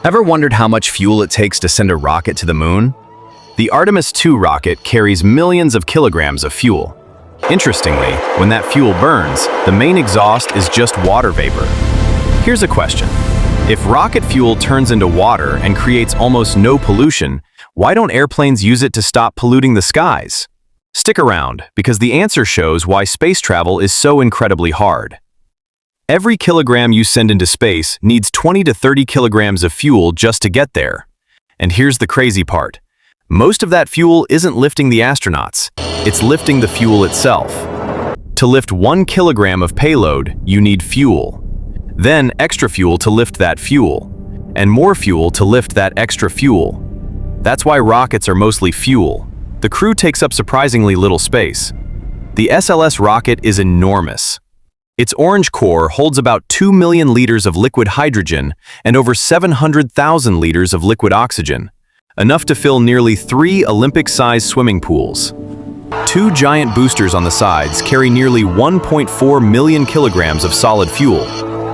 Ever wondered how much fuel it takes to send a rocket to the moon? The Artemis II rocket carries millions of kilograms of fuel. Interestingly, when that fuel burns, the main exhaust is just water vapor. Here's a question. If rocket fuel turns into water and creates almost no pollution, why don't airplanes use it to stop polluting the skies? Stick around, because the answer shows why space travel is so incredibly hard. Every kilogram you send into space needs 20 to 30 kilograms of fuel just to get there. And here's the crazy part. Most of that fuel isn't lifting the astronauts, it's lifting the fuel itself. To lift 1 kilogram of payload, you need fuel. Then extra fuel to lift that fuel. And more fuel to lift that extra fuel. That's why rockets are mostly fuel. The crew takes up surprisingly little space. The SLS rocket is enormous. Its orange core holds about 2 million liters of liquid hydrogen and over 700,000 liters of liquid oxygen, enough to fill nearly 3 Olympic-sized swimming pools. 2 giant boosters on the sides carry nearly 1.4 million kilograms of solid fuel,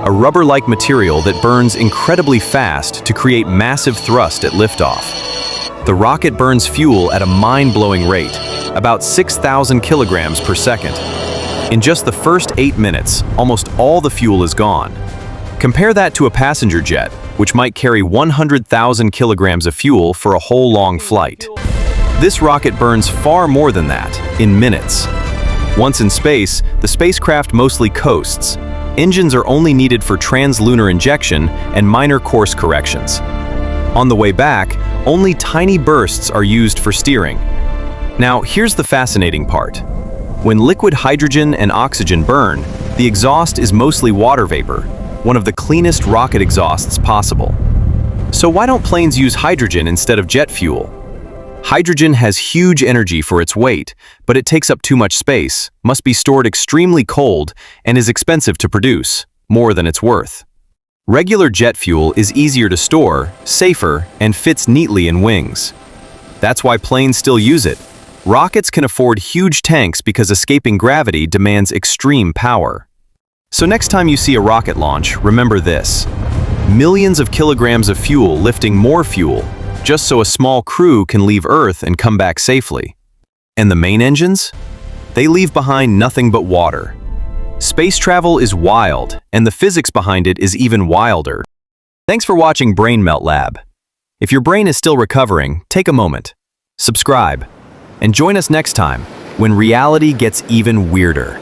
a rubber-like material that burns incredibly fast to create massive thrust at liftoff. The rocket burns fuel at a mind-blowing rate, about 6,000 kilograms per second. In just the first 8 minutes, almost all the fuel is gone. Compare that to a passenger jet, which might carry 100,000 kilograms of fuel for a whole long flight. This rocket burns far more than that, in minutes. Once in space, the spacecraft mostly coasts. Engines are only needed for translunar injection and minor course corrections. On the way back, only tiny bursts are used for steering. Now, here's the fascinating part. When liquid hydrogen and oxygen burn, the exhaust is mostly water vapor, one of the cleanest rocket exhausts possible. So why don't planes use hydrogen instead of jet fuel? Hydrogen has huge energy for its weight, but it takes up too much space, must be stored extremely cold, and is expensive to produce, more than it's worth. Regular jet fuel is easier to store, safer, and fits neatly in wings. That's why planes still use it. Rockets can afford huge tanks because escaping gravity demands extreme power. So next time you see a rocket launch, remember this. Millions of kilograms of fuel lifting more fuel, just so a small crew can leave Earth and come back safely. And the main engines? They leave behind nothing but water. Space travel is wild, and the physics behind it is even wilder. Thanks for watching Brain Melt Lab. If your brain is still recovering, take a moment. Subscribe. And join us next time, when reality gets even weirder.